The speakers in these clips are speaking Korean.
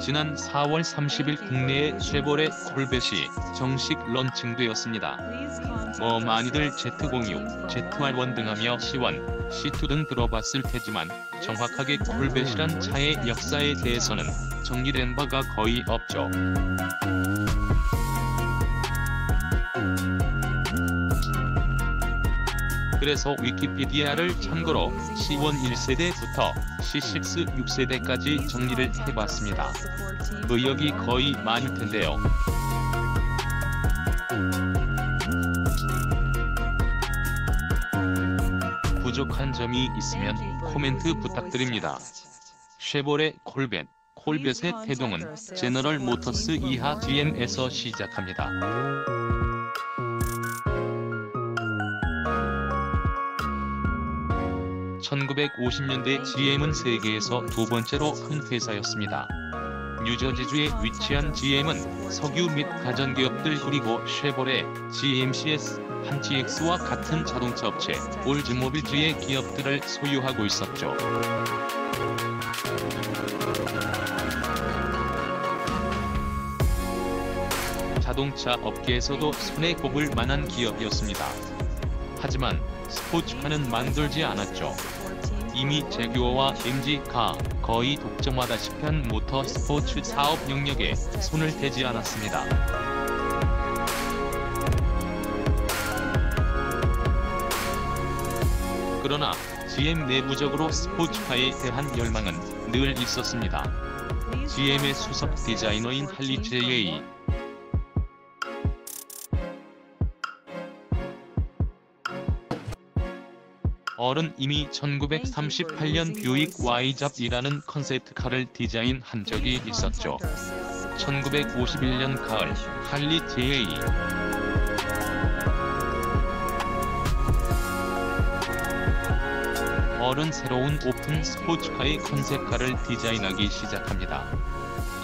지난 4월 30일 국내에 쉐보레 콜벳이 정식 런칭되었습니다. 많이들 Z06, ZR1 등 하며 C1, C2 등 들어봤을 테지만 정확하게 콜벳이란 차의 역사에 대해서는 정리된 바가 거의 없죠. 그래서 위키피디아를 참고로 C1 1세대부터 C6 6세대까지 정리를 해봤습니다. 의역이 거의 많을 텐데요. 부족한 점이 있으면 코멘트 부탁드립니다. 쉐보레 콜벳, 콜벳의 태동은 제너럴 모터스 이하 GM에서 시작합니다. 1950년대 GM은 세계에서 두 번째로 큰 회사였습니다. 뉴저지주에 위치한 GM은 석유 및 가전기업들 그리고 쉐보레, GMCS, 한치엑스와 같은 자동차 업체 올즈모빌즈의 기업들을 소유하고 있었죠. 자동차 업계에서도 손에 꼽을 만한 기업이었습니다. 하지만 스포츠카는 만들지 않았죠. 이미 제규어와 MG가 거의 독점하다시피 한 모터 스포츠 사업 영역에 손을 대지 않았습니다. 그러나 GM 내부적으로 스포츠카에 대한 열망은 늘 있었습니다. GM의 수석 디자이너인 할리 J.A. 얼은 이미 1938년 뷰익 와이잡이라는 컨셉트카를 디자인한 적이 있었죠. 1951년 가을, 할리 J.A. 얼은 새로운 오픈 스포츠카의 컨셉카를 디자인하기 시작합니다.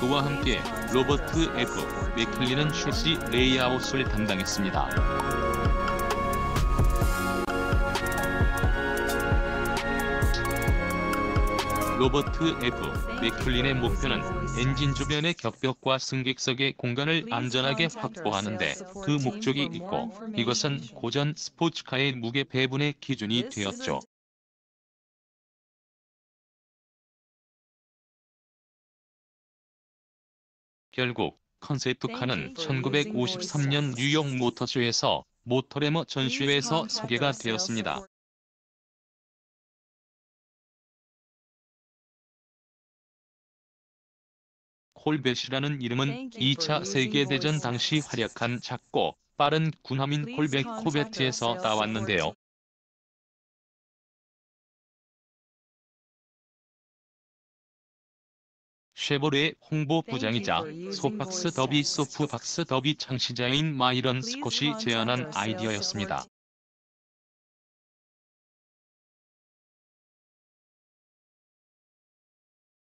그와 함께 로버트 F. 맥클린은 슈시 레이아웃을 담당했습니다. 로버트 F. 맥클린의 목표는 엔진 주변의 격벽과 승객석의 공간을 안전하게 확보하는데 그 목적이 있고 이것은 고전 스포츠카의 무게 배분의 기준이 되었죠. 결국 컨셉트카는 1953년 뉴욕 모터쇼에서 모터레머 전시회에서 소개가 되었습니다. 콜벳이라는 이름은 2차 세계대전 당시 활약한 작고 빠른 군함인 콜벳 코베트에서 따왔는데요. 쉐보레의 홍보부장이자 소박스 더비 소프박스 더비 창시자인 마이런 스콧이 제안한 아이디어였습니다.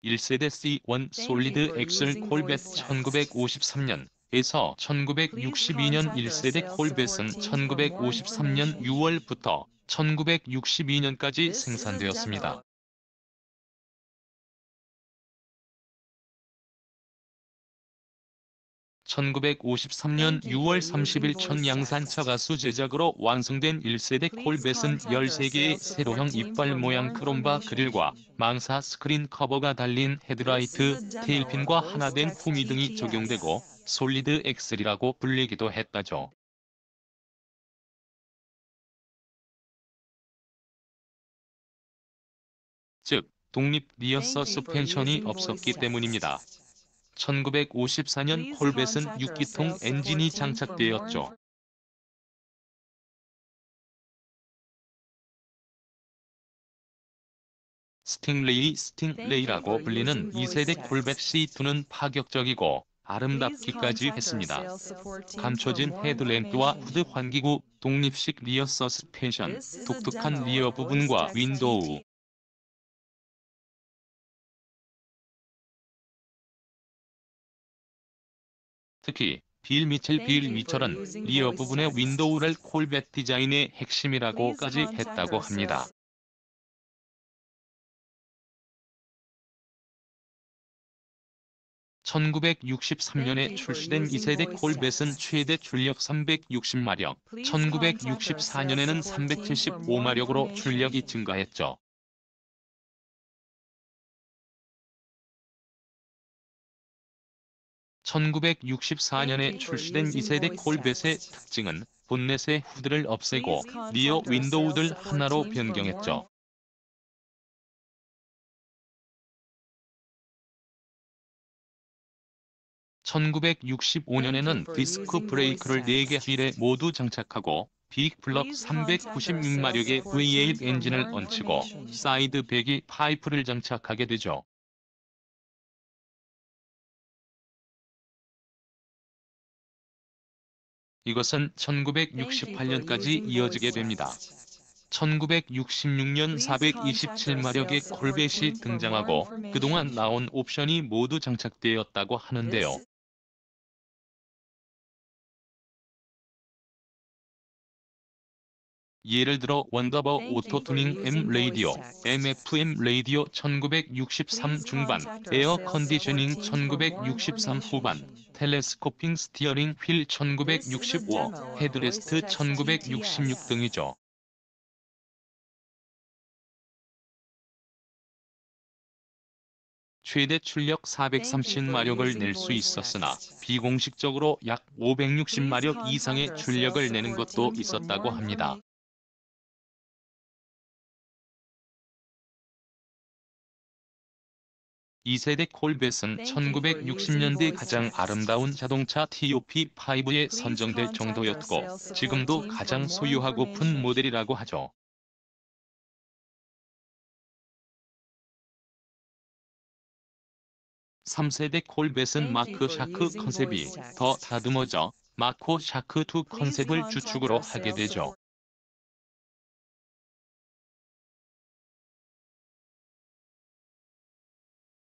(1세대) C1 솔리드 엑셀 콜벳 1953년에서 1962년 1세대 콜벳은 1953년 6월부터 1962년까지 생산되었습니다. (1953년 6월 30일) 첫 양산차 가수 제작으로 완성된 1세대 콜벳은 13개의 세로형 이빨 모양 크롬바 그릴과 망사 스크린 커버가 달린 헤드라이트, 테일핀과 하나된 후미등이 적용되고 솔리드 엑셀이라고 불리기도 했다죠. 즉, 독립 리어 서스펜션이 없었기 때문입니다. 1954년 콜벳은 6기통 엔진이 장착되었죠. 스팅레이라고 불리는 2세대 콜벳 C2는 파격적이고 아름답기까지 했습니다. 감춰진 헤드램프와 후드 환기구, 독립식 리어 서스펜션, 독특한 리어 부분과 윈도우, 특히 빌 미첼은 리어 부분의 윈도우를 콜벳 디자인의 핵심이라고까지 했다고 합니다. 1963년에 출시된 2세대 콜벳은 최대 출력 360마력, 1964년에는 375마력으로 출력이 증가했죠. 1964년에 출시된 2세대 콜벳의 특징은 본넷의 후드를 없애고 리어 윈도우들 하나로 변경했죠. 1965년에는 디스크 브레이크를 4개 휠에 모두 장착하고 빅블럭 396마력의 V8 엔진을 얹히고 사이드 배기 파이프를 장착하게 되죠. 이것은 1968년까지 이어지게 됩니다. 1966년 427마력의 콜벳이 등장하고 그동안 나온 옵션이 모두 장착되었다고 하는데요. 예를 들어 원더버 오토투닝 M 라디오, MFM 라디오 1963 중반, 에어 컨디셔닝 1963 후반, 텔레스코핑 스티어링 휠 1965, 헤드레스트 1966 등이죠. 최대 출력 430마력을 낼 수 있었으나 비공식적으로 약 560마력 이상의 출력을 내는 것도 있었다고 합니다. 2세대 콜벳은 1960년대 가장 아름다운 자동차 TOP5에 선정될 정도였고 지금도 가장 소유하고픈 모델이라고 하죠. 3세대 콜벳은 마크 샤크 컨셉이 더 다듬어져 마코 샤크2 컨셉을 주축으로 하게 되죠.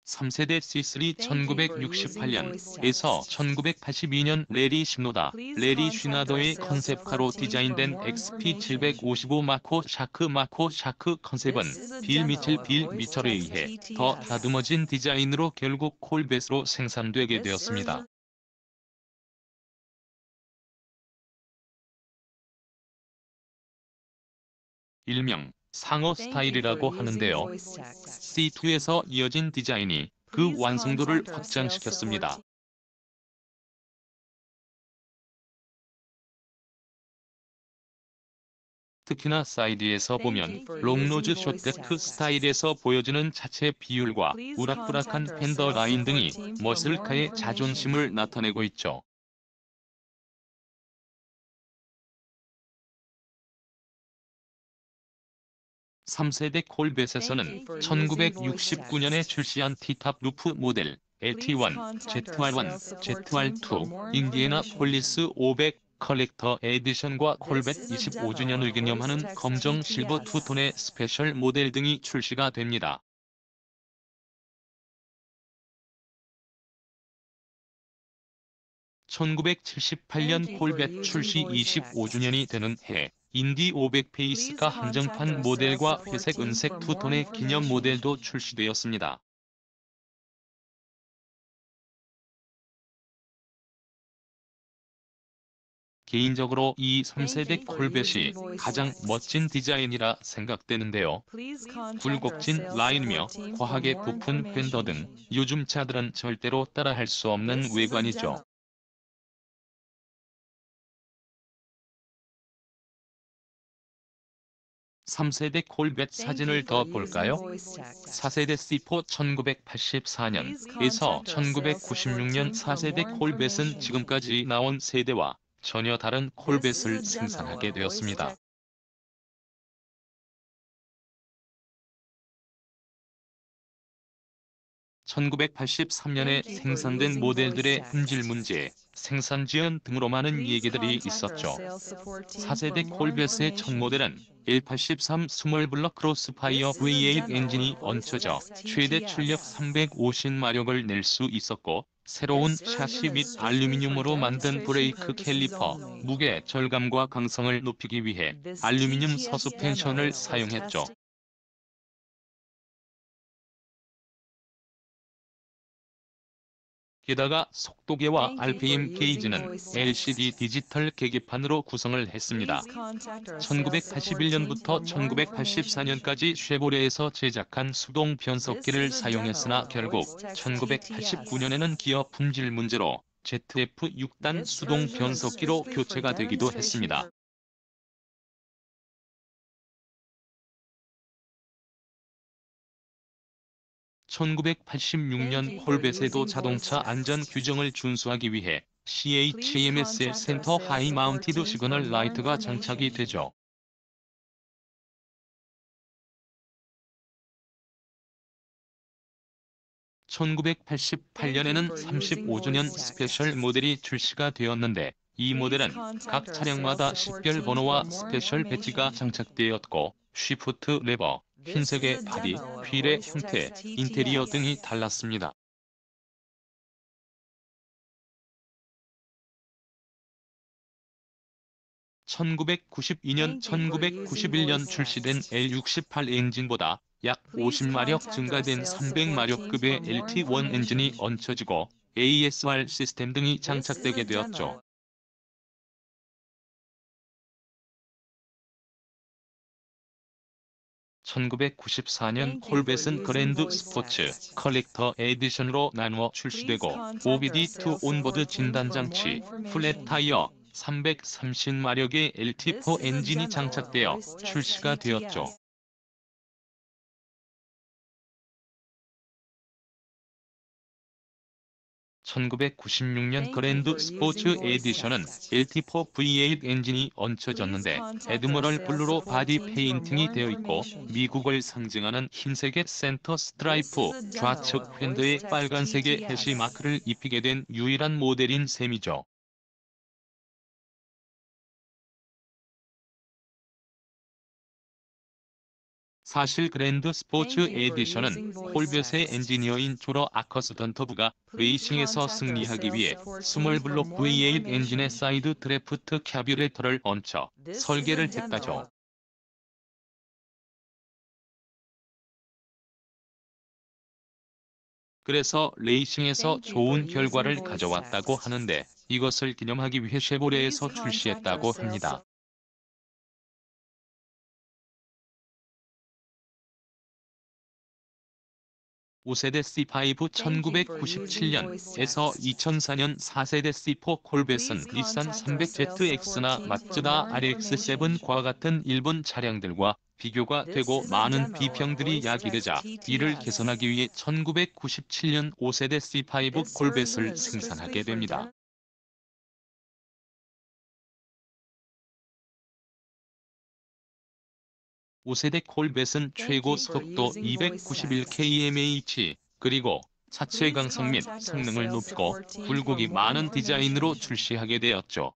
3세대 C3 1968년에서 1982년 레리 시노다, 레리 쉬나더의 컨셉카로 디자인된 XP755 마코 샤크 컨셉은 빌 미첼에 의해 더 다듬어진 디자인으로 결국 콜벳으로 생산되게 되었습니다. 일명 상어 스타일이라고 하는데요. C2에서 이어진 디자인이 그 완성도를 확장시켰습니다. 특히나 사이드에서 보면 롱노즈 숏데크 스타일에서 보여지는 차체 비율과 우락부락한 팬더 라인 등이 머슬카의 자존심을 나타내고 있죠. 3세대 콜벳에서는 1969년에 출시한 T탑 루프 모델 LT1, ZR1, ZR2, 인디애나폴리스 500 컬렉터 에디션과 콜벳 25주년을 기념하는 검정 실버 투톤의 스페셜 모델 등이 출시가 됩니다. 1978년 콜벳 출시 25주년이 되는 해 인디 500 페이스카 한정판 모델과 회색 은색 투톤의 기념 모델도 출시되었습니다. 개인적으로 이 3세대 콜벳이 가장 멋진 디자인이라 생각되는데요. 굴곡진 라인이며 과하게 부푼 팬더 등 요즘 차들은 절대로 따라할 수 없는 외관이죠. 3세대 콜벳 사진을 더 볼까요? 4세대 C4 1984년에서 1996년 4세대 콜벳은 지금까지 나온 세대와 전혀 다른 콜벳을 생산하게 되었습니다. 1983년에 생산된 모델들의 품질 문제, 생산 지연 등으로 많은 얘기들이 있었죠. 4세대 콜벳의 첫 모델은 183 스몰블럭 크로스파이어 V8 엔진이 얹혀져 최대 출력 350마력을 낼 수 있었고 새로운 샤시 및 알루미늄으로 만든 브레이크 캘리퍼, 무게 절감과 강성을 높이기 위해 알루미늄 서스펜션을 사용했죠. 게다가 속도계와 RPM 게이지는 LCD 디지털 계기판으로 구성을 했습니다. 1981년부터 1984년까지 쉐보레에서 제작한 수동 변속기를 사용했으나 결국 1989년에는 기어 품질 문제로 ZF-6단 수동 변속기로 교체가 되기도 했습니다. 1986년 콜벳에도 자동차 안전 규정을 준수하기 위해 CHMS의 센터 하이 마운티드 시그널 라이트가 장착이 되죠. 1988년에는 35주년 스페셜 모델이 출시가 되었는데 이 모델은 각 차량마다 식별 번호와 스페셜 배지가 장착되었고 쉬프트 레버, 흰색의 바디, 휠의 형태, 인테리어 등이 달랐습니다. 1992년, 1991년 출시된 L68 엔진보다 약 50마력 증가된 300마력급의 LT1 엔진이 얹혀지고 ASR 시스템 등이 장착되게 되었죠. (1994년) 콜벳은 그랜드 스포츠 컬렉터 에디션으로 나누어 출시되고 OBD2 온보드 진단장치, 플랫 타이어, 330마력의 LT4 엔진이 장착되어 출시가 되었죠. 1996년 그랜드 스포츠 에디션은 LT4 V8 엔진이 얹혀졌는데 애드머럴 블루로 바디 페인팅이 되어 있고 미국을 상징하는 흰색의 센터 스트라이프, 좌측 휀더에 빨간색의 해시 마크를 입히게 된 유일한 모델인 셈이죠. 사실 그랜드 스포츠 에디션은 콜벳의 엔지니어인 조러 아커스 던터브가 레이싱에서 승리하기 위해 스몰블록 V8 엔진의 사이드 드래프트 캐뷸레이터를 얹혀 설계를 했다죠. 그래서 레이싱에서 좋은 결과를 가져왔다고 하는데 이것을 기념하기 위해 쉐보레에서 출시했다고 합니다. (5세대) C5 1997년에서 2004년 (4세대) C4 콜벳은 닛산 300ZX나 마츠다 RX-7과 같은 일본 차량들과 비교가 되고 많은 비평들이 야기되자 이를 개선하기 위해 1997년 (5세대) C5 콜벳을 생산하게 됩니다. 5세대 콜벳은 최고 속도 291km/h, 그리고 차체 강성 및 성능을 높이고 굴곡이 많은 디자인으로 출시하게 되었죠.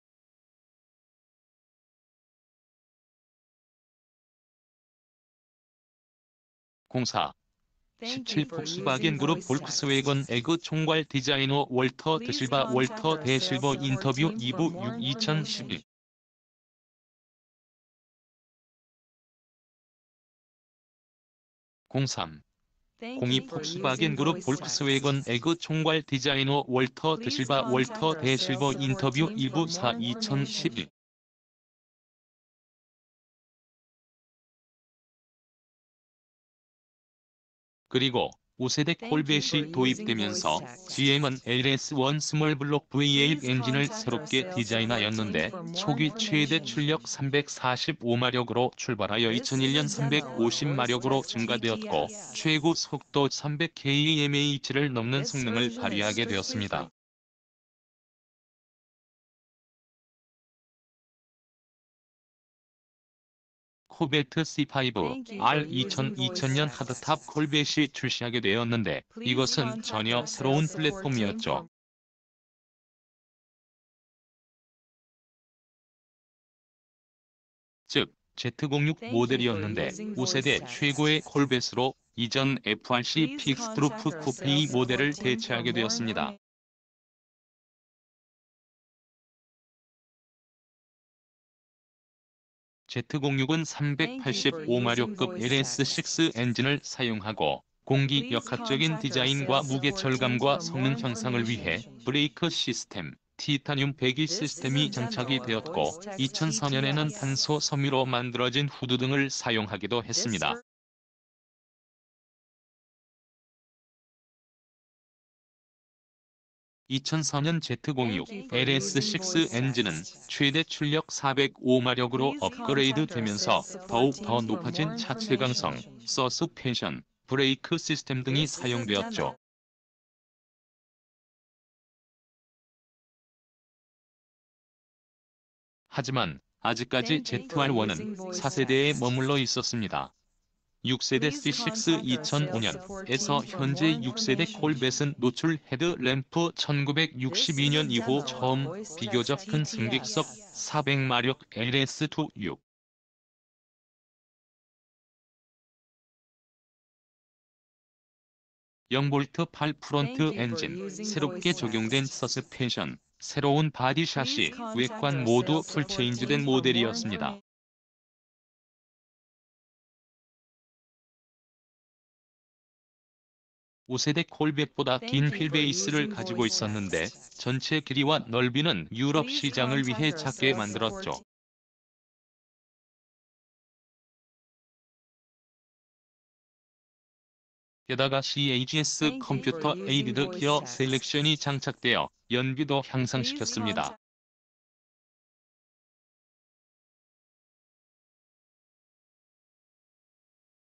공사 17 폭스바겐 그룹 볼크스웨건 에그 총괄 디자이너 월터 데 실버 인터뷰 2부 2012 03 02 폭스바겐 그룹 볼크스웨건 에그 총괄 디자이너 월터 데 실버 인터뷰 2부 4 2012 그리고 5세대 콜벳이 도입되면서 GM은 LS1 스몰블록 V8 엔진을 새롭게 디자인하였는데 초기 최대 출력 345마력으로 출발하여 2001년 350마력으로 증가되었고 최고 속도 300km/h를 넘는 성능을 발휘하게 되었습니다. 코베트 C5 R 2000년 하드탑 콜벳이 출시하게 되었는데 이것은 전혀 새로운 플랫폼이었죠. 즉 Z06 모델이었는데 5세대 최고의 콜벳으로 이전 FRC 픽스트루프 쿠페이 모델을 대체하게 되었습니다. Z06은 385마력급 LS6 엔진을 사용하고 공기역학적인 디자인과 무게 절감과 성능 향상을 위해 브레이크 시스템, 티타늄 배기 시스템이 장착이 되었고 2004년에는 탄소 섬유로 만들어진 후드 등을 사용하기도 했습니다. 2004년 Z06 LS6 엔진은 최대 출력 405마력으로 업그레이드 되면서 더욱 더 높아진 차체 강성, 서스펜션, 브레이크 시스템 등이 사용되었죠. 하지만 아직까지 ZR1은 4세대에 머물러 있었습니다. 6세대 C6 2005년에서 현재 6세대 콜벳은 노출 헤드램프 1962년 이후 처음 비교적 큰 승객석 400마력 LS26 0V 8 프론트 엔진, 새롭게 적용된 서스펜션, 새로운 바디 샤시, 외관 모두 풀체인지된 모델이었습니다. 5세대 콜벳보다 긴 휠베이스를 가지고 있었는데 전체 길이와 넓이는 유럽 시장을 위해 작게 만들었죠. 게다가 CHS 컴퓨터 에이디드 기어 셀렉션이 장착되어 연비도 향상시켰습니다.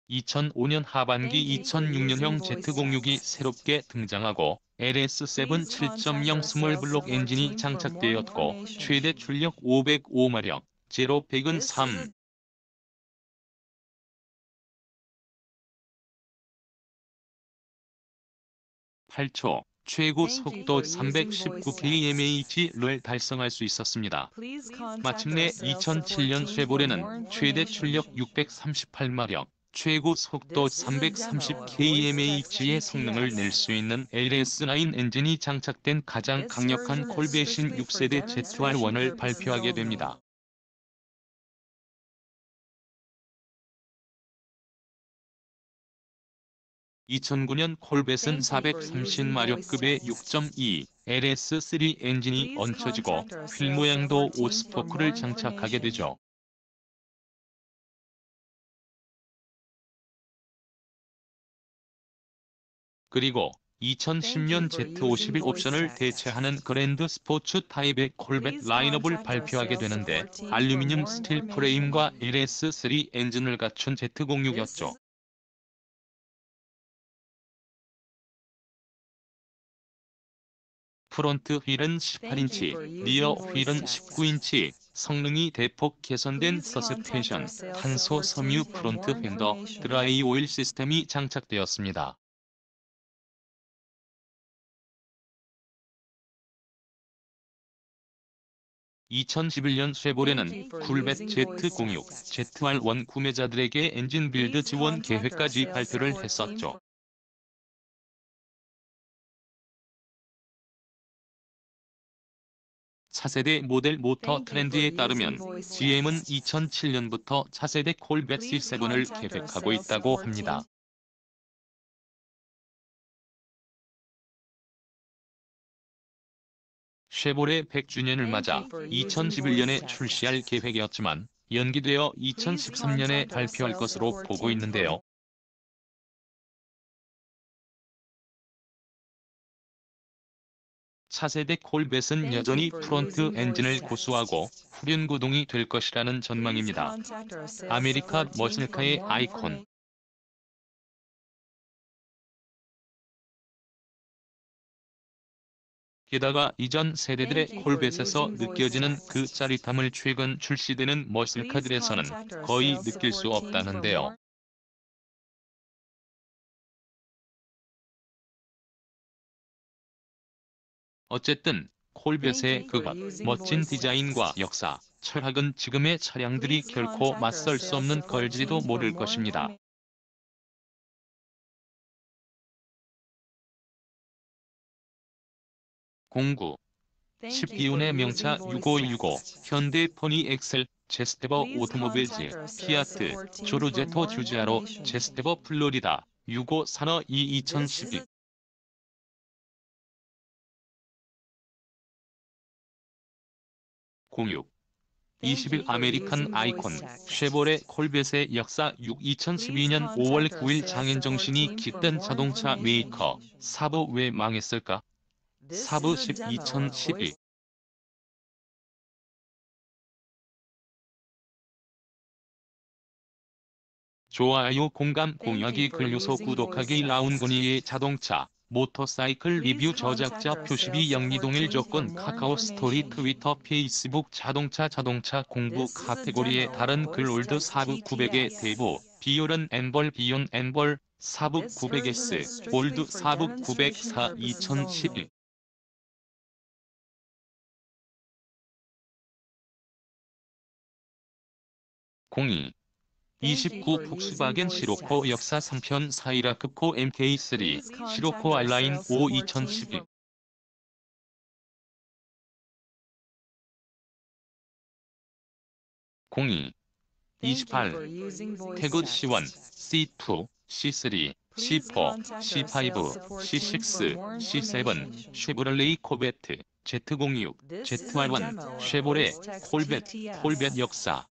2005년 하반기 2006년형 Z06이 새롭게 등장하고 LS7 7.0 스몰블록 엔진이 장착되었고 최대 출력 505마력, 제로 100은 3. 8초, 최고 속도 319km/h를 달성할 수 있었습니다. 마침내 2007년 쉐보레는 최대 출력 638마력, 최고 속도 330km/h의 성능을 낼 수 있는 LS9 엔진이 장착된 가장 강력한 콜벳인 6세대 ZR1을 발표하게 됩니다. 2009년 콜벳은 430마력급의 6.2 LS3 엔진이 얹혀지고 휠 모양도 5스포크를 장착하게 되죠. 그리고 2010년 Z51 옵션을 대체하는 그랜드 스포츠 타입의 콜벳 라인업을 발표하게 되는데 알루미늄 스틸 프레임과 LS3 엔진을 갖춘 Z06이었죠. 프론트 휠은 18인치, 리어 휠은 19인치, 성능이 대폭 개선된 서스펜션, 탄소 섬유 프론트 팬더, 드라이 오일 시스템이 장착되었습니다. 2011년 쉐보레는 쿨벳 Z06, ZR1 구매자들에게 엔진 빌드 지원 계획까지 발표를 했었죠. 차세대 모델 모터 트렌드에 따르면 GM은 2007년부터 차세대 콜벳 C7을 계획하고 있다고 합니다. 쉐보레 100주년을 맞아 2011년에 출시할 계획이었지만 연기되어 2013년에 발표할 것으로 보고 있는데요. 차세대 콜벳은 여전히 프론트 엔진을 고수하고 후륜 구동이 될 것이라는 전망입니다. 아메리카 머슬카의 아이콘. 게다가 이전 세대들의 콜벳에서 느껴지는 그 짜릿함을 최근 출시되는 머슬카들에서는 거의 느낄 수 없다는데요. 어쨌든 콜벳의 그것, 멋진 디자인과 역사, 철학은 지금의 차량들이 결코 맞설 수 없는 걸지도 모를 것입니다. 공구 12운의 명차 6565, 현대 포니 엑셀, 제스테버 오토모빌즈, 피아트, 조르제토 주지아로, 제스테버 플로리다, 65 산어 2 2012 06 20일 아메리칸 아이콘 쉐보레 콜벳의 역사 6 2012년 5월 9일 장인 정신이 깃든 자동차 메이커 사브 왜 망했을까? 사브 10 2012 좋아요 공감 공유하기 글 요소 구독하기 라운거니의 자동차 모터사이클 리뷰 저작자 표시비 영리동일 조건 카카오 스토리 트위터 페이스북 자동차 공부 카테고리의 다른 글 올드 사부 900의 대보 비율은 엠벌 비용 엠벌 사부 900S 올드 사부 904 2011 02 29 폭스바겐 시로코 역사 3편 사이라크코 MK3 시로코 알라인 5 2011 02 28 태그 C1, C2, C3, C4, C5, C6, C7 쉐보레 코베트 Z06, ZR1 쉐보레 콜벳 역사